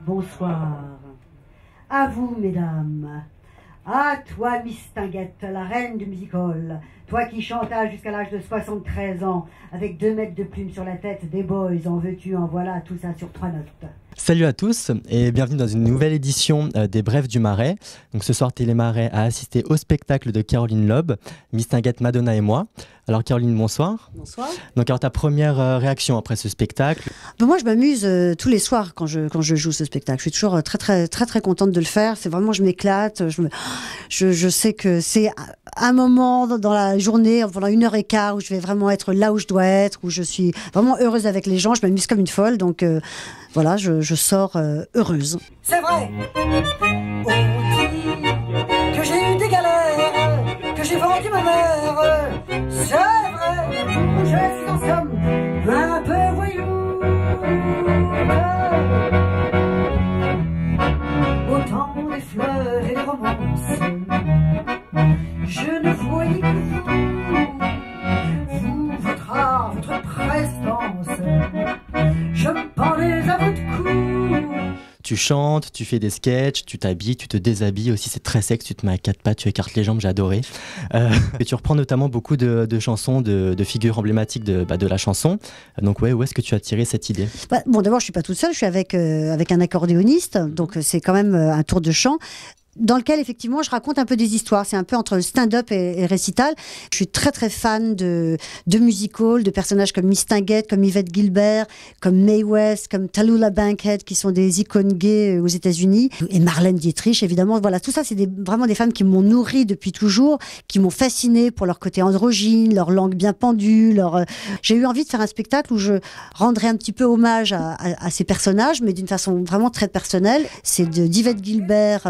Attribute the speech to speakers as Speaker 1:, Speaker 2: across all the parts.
Speaker 1: Bonsoir. À vous, mesdames. À toi, Miss Tinguette, la reine du music-hall. Toi qui chantas jusqu'à l'âge de 73 ans, avec 2 mètres de plumes sur la tête, des boys, en veux-tu, en voilà, tout ça sur 3 notes.
Speaker 2: Salut à tous et bienvenue dans une nouvelle édition des Brefs du Marais. Donc ce soir, Télémarais a assisté au spectacle de Caroline Loeb, Miss Tinguette, Madonna et moi. Alors Caroline, bonsoir.
Speaker 1: Bonsoir.
Speaker 2: Donc alors ta première réaction après ce spectacle?
Speaker 1: Moi je m'amuse tous les soirs quand je joue ce spectacle. Je suis toujours très contente de le faire. C'est vraiment, je m'éclate. Je sais que c'est un moment dans la journée, pendant 1h15, où je vais vraiment être là où je dois être, où je suis vraiment heureuse avec les gens. Je m'amuse comme une folle. Donc voilà, je sors heureuse. C'est vrai. On dit que j'ai eu des galères, que j'ai vendu ma mère. C'est vrai, je suis en somme un peu voyou. Autant des fleurs et des romances, je ne voyais que vous, votre art, votre prestance. Je me pendais à votre cou.
Speaker 2: Tu chantes, tu fais des sketchs, tu t'habilles, tu te déshabilles aussi, c'est très sexe, tu te mets à 4 pattes, tu écartes les jambes, j'ai adoré. Et tu reprends notamment beaucoup de chansons, de figures emblématiques de la chanson. Donc ouais, où est-ce que tu as tiré cette idée?
Speaker 1: Bon, d'abord, je suis pas toute seule, je suis avec un accordéoniste, donc c'est quand même un tour de chant, dans lequel effectivement je raconte un peu des histoires. C'est un peu entre stand-up et récital. Je suis très fan de music-hall, de personnages comme Miss Tinguette, comme Yvette Gilbert, comme Mae West, comme Tallulah Bankhead, qui sont des icônes gays aux États-Unis, et Marlène Dietrich évidemment. Voilà, tout ça c'est vraiment des femmes qui m'ont nourrie depuis toujours, qui m'ont fascinée pour leur côté androgyne, leur langue bien pendue. J'ai eu envie de faire un spectacle où je rendrais un petit peu hommage à ces personnages, mais d'une façon vraiment très personnelle. C'est d'Yvette Gilbert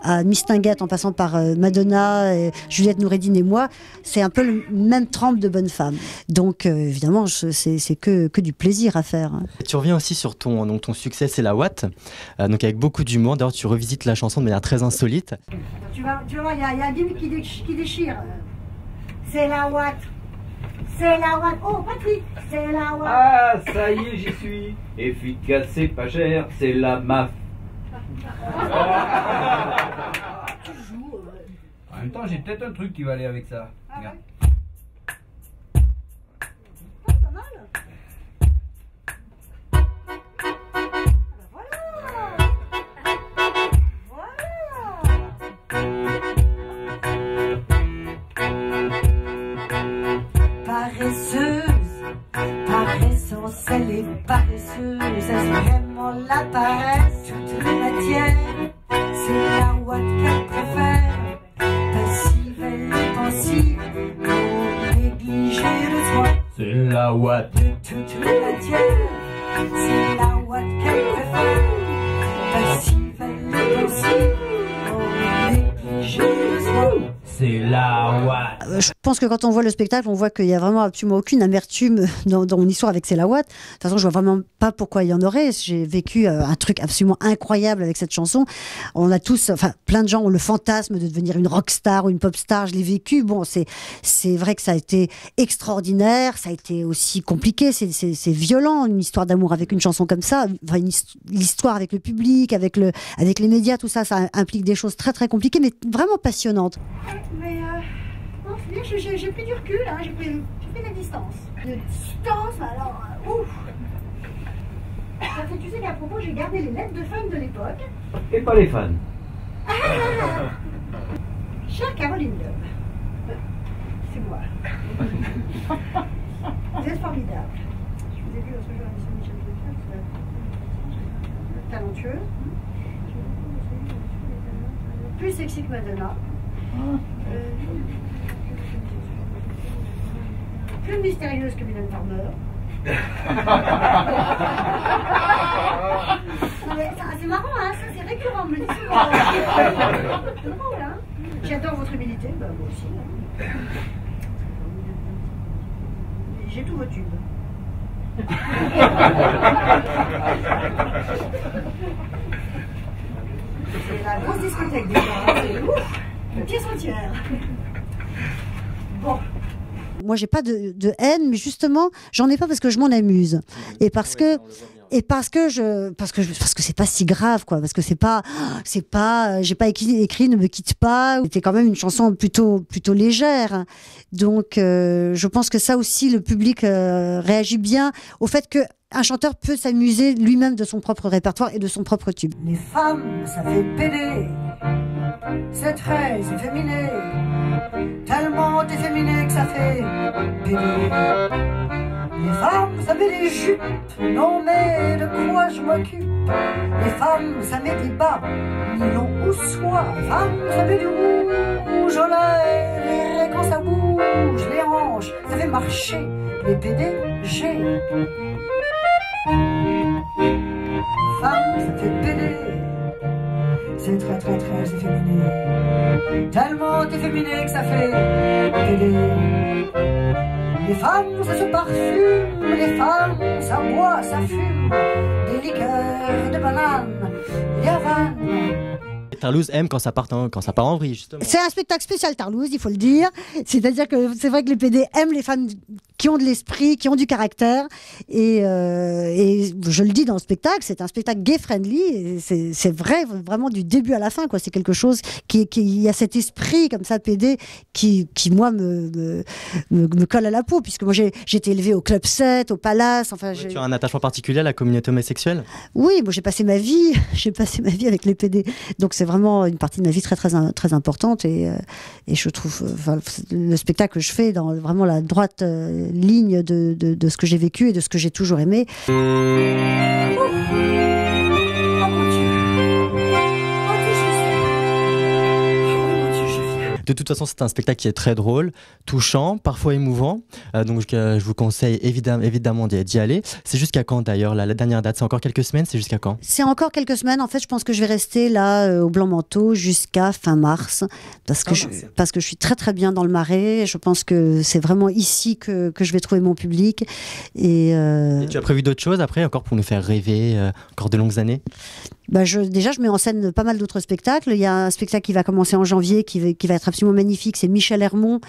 Speaker 1: à Miss Tinguette, en passant par Madonna, et Juliette Noureddine et moi, c'est un peu le même trempe de bonnes femmes. Donc évidemment, c'est que du plaisir à faire.
Speaker 2: Tu reviens aussi sur ton succès, C'est la Watt, donc avec beaucoup d'humour. D'ailleurs, tu revisites la chanson de manière très insolite.
Speaker 1: Tu vas voir, il y a un gimmick qui déchire. C'est la Watt. C'est la Watt. Oh, Patrick, c'est la Watt.
Speaker 3: Ah, ça y est, j'y suis. Efficace, c'est pas cher, c'est la MAF. En même temps, j'ai peut-être un truc qui va aller avec ça. Regarde.
Speaker 1: Pas mal. Paresseuse, paressence, elle est paresseuse. Est-ce vraiment la paresse? Toute la matière, c'est la Watt qu'elle préfère. Passive, elle est pensive, pour négliger le soin.
Speaker 3: C'est la Watt.
Speaker 1: De toute la matière, c'est la Watt qu'elle préfère. Passive, elle est pensive, pour négliger le soin.
Speaker 3: C'est la Watt.
Speaker 1: Je pense que quand on voit le spectacle, on voit qu'il n'y a vraiment absolument aucune amertume dans mon histoire avec C'est la Watt. De toute façon, je vois vraiment pas pourquoi il y en aurait. J'ai vécu un truc absolument incroyable avec cette chanson. On a tous, enfin, plein de gens ont le fantasme de devenir une rockstar ou une pop star. Je l'ai vécu. Bon, c'est vrai que ça a été extraordinaire. Ça a été aussi compliqué. C'est violent, une histoire d'amour avec une chanson comme ça. Enfin, l'histoire avec le public, avec les médias, tout ça, ça implique des choses très compliquées, mais vraiment passionnantes. Mais non, c'est bien, j'ai pris du recul, hein, j'ai pris la distance. De distance, alors, ouf. Parce que tu sais qu'à propos, j'ai gardé les lettres de fans de l'époque.
Speaker 3: Et pas les fans.
Speaker 1: Chère Caroline Loeb, c'est moi. Vous êtes formidable. Je vous ai vu l'autre jour à l'émission de Michel Drucker, talentueux. Plus sexy que Madonna. Plus mystérieuse que Mylène Farmer. C'est marrant, hein, ça c'est récurrent, on me le dit souvent. C'est drôle, hein. J'adore votre humilité, bah, moi aussi. Hein. J'ai tous vos tubes. C'est la grosse discothèque déjà, c'est ouf, le pièce entière. Bon. Moi, j'ai pas de haine, mais justement, j'en ai pas parce que je m'en amuse. Et parce que c'est pas si grave, quoi. Parce que c'est pas, j'ai pas écrit Ne me quitte pas. C'était quand même une chanson plutôt légère. Donc, je pense que ça aussi, le public réagit bien au fait que un chanteur peut s'amuser lui-même de son propre répertoire et de son propre tube. Les femmes, ça fait pédé, c'est très efféminé, tellement efféminé que ça fait pédé. Les femmes, ça met des jupes, non mais de quoi je m'occupe? Les femmes, ça met des bas, nylon ou soie. Les femmes, ça met du rouge aux lèvres, et quand ça bouge les hanches, ça fait marcher les PDG. Femme, ça fait pédé, c'est très très très efféminé, tellement efféminé que ça fait pédé. Les femmes, ça se parfume, les femmes, ça boit, ça fume, des liqueurs de banane, des havanes.
Speaker 2: Tarlouse aime quand ça part en vrille, justement.
Speaker 1: C'est un spectacle spécial Tarlouse, il faut le dire. C'est-à-dire que c'est vrai que les PD aiment les femmes qui ont de l'esprit, qui ont du caractère. Et je le dis dans le spectacle, c'est un spectacle gay-friendly. C'est vrai, vraiment du début à la fin, quoi. C'est quelque chose il y a cet esprit comme ça, PD, qui moi, me colle à la peau. Puisque moi, j'ai été élevée au Club 7, au Palace. Enfin,
Speaker 2: ouais, tu as un attachement particulier à la communauté homosexuelle?
Speaker 1: Oui, moi, j'ai passé ma vie avec les PD. Donc, c'est vraiment une partie de ma vie très, très, très importante. Et je trouve le spectacle que je fais dans vraiment la droite ligne de ce que j'ai vécu et de ce que j'ai toujours aimé.
Speaker 2: De toute façon, c'est un spectacle qui est très drôle, touchant, parfois émouvant. Donc, je vous conseille évidemment d'y aller. C'est jusqu'à quand d'ailleurs? La dernière date, c'est encore quelques semaines? C'est jusqu'à quand?
Speaker 1: C'est encore quelques semaines. En fait, je pense que je vais rester là au Blanc-Manteau jusqu'à fin mars. Parce que je suis très très bien dans le Marais. Je pense que c'est vraiment ici que je vais trouver mon public. Et
Speaker 2: tu as prévu d'autres choses après, encore pour nous faire rêver, encore de longues années?
Speaker 1: Déjà, je mets en scène pas mal d'autres spectacles. Il y a un spectacle qui va commencer en janvier qui va être absolument magnifique. C'est Michel Hermont,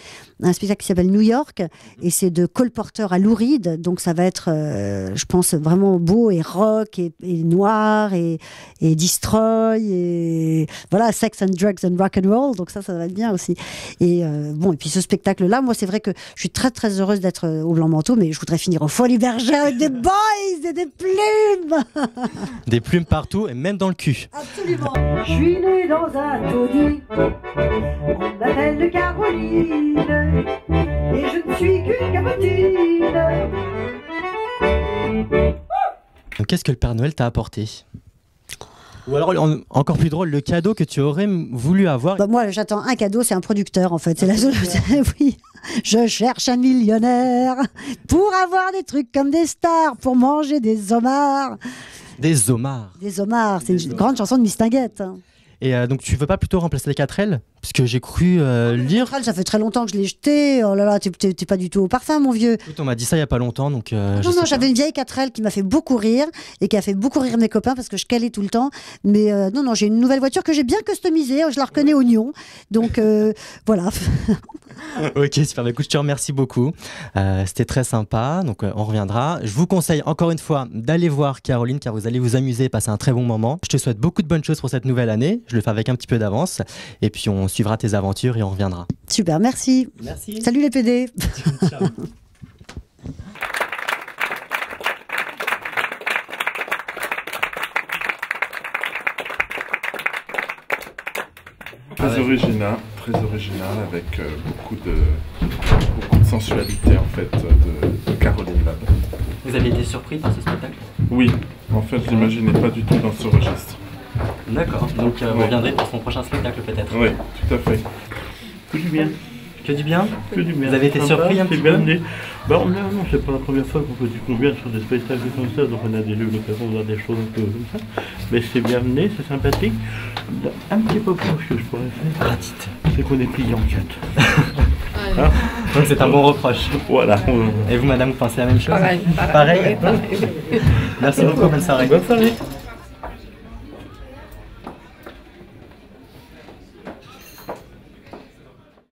Speaker 1: un spectacle qui s'appelle New York. Et c'est de Cole Porter à Lou Reed. Donc ça va être, je pense, vraiment beau et rock et noir et destroy et voilà, sex and drugs and rock and roll. Donc ça va être bien aussi. Et et puis ce spectacle-là, moi, c'est vrai que je suis très très heureuse d'être au Blanc-Manteau, mais je voudrais finir au Folies Bergère avec des boys et des plumes.
Speaker 2: Des plumes partout. Et même dans le cul.
Speaker 1: Absolument. Je suis née dans un taudis, on m'appelle Caroline, et je ne suis qu'une cabotine.
Speaker 2: Donc, qu'est-ce que le Père Noël t'a apporté? Ou alors, encore plus drôle, le cadeau que tu aurais voulu avoir?
Speaker 1: Moi, j'attends un cadeau, c'est un producteur, en fait. C'est la solution. Oui. Je cherche un millionnaire pour avoir des trucs comme des stars, pour manger des homards.
Speaker 2: Des homards.
Speaker 1: Des homards, c'est une grande chanson de Mistinguett.
Speaker 2: Et donc tu veux pas plutôt remplacer les 4L? Parce que j'ai cru lire...
Speaker 1: 4L, ça fait très longtemps que je l'ai jeté. Oh là là, t'es pas du tout au parfum, mon vieux.
Speaker 2: Écoute, on m'a dit ça il y a pas longtemps, donc...
Speaker 1: non, j'avais une vieille 4L qui m'a fait beaucoup rire et qui a fait beaucoup rire mes copains parce que je calais tout le temps. Mais non, j'ai une nouvelle voiture que j'ai bien customisée. Je la reconnais oignon. Donc voilà.
Speaker 2: Ok, super. Bah, écoute, je te remercie beaucoup. C'était très sympa. Donc, on reviendra. Je vous conseille encore une fois d'aller voir Caroline car vous allez vous amuser et passer un très bon moment. Je te souhaite beaucoup de bonnes choses pour cette nouvelle année. Je le fais avec un petit peu d'avance. Et puis, on suivra tes aventures et on reviendra.
Speaker 1: Super, merci.
Speaker 2: Merci.
Speaker 1: Salut les PD.
Speaker 2: Ciao.
Speaker 4: Très original avec beaucoup de sensualité en fait de Caroline là-bas.
Speaker 2: Vous avez été surpris par ce spectacle?
Speaker 4: Oui, en fait je l'imaginais pas du tout dans ce registre.
Speaker 2: D'accord, donc vous reviendrez pour son prochain spectacle peut-être?
Speaker 4: Oui, tout à fait.
Speaker 5: Que du bien.
Speaker 2: Que du bien?
Speaker 5: Que du bien.
Speaker 2: Vous avez été surpris un petit peu?
Speaker 5: Non, c'est pas la première fois qu'on vient sur des spectacles comme ça, donc on a déjà eu l'occasion de voir des choses un peu comme ça. Mais c'est bien amené, c'est sympathique. Un petit peu plus que je pourrais faire.
Speaker 2: Ratite.
Speaker 5: C'est qu'on est plié en 4. Hein.
Speaker 2: Donc c'est un bon reproche.
Speaker 5: Voilà.
Speaker 2: Et vous, madame, vous pensez la même chose?
Speaker 6: Pareil.
Speaker 2: Pareil. Merci beaucoup, bonne soirée.
Speaker 5: Bonne soirée.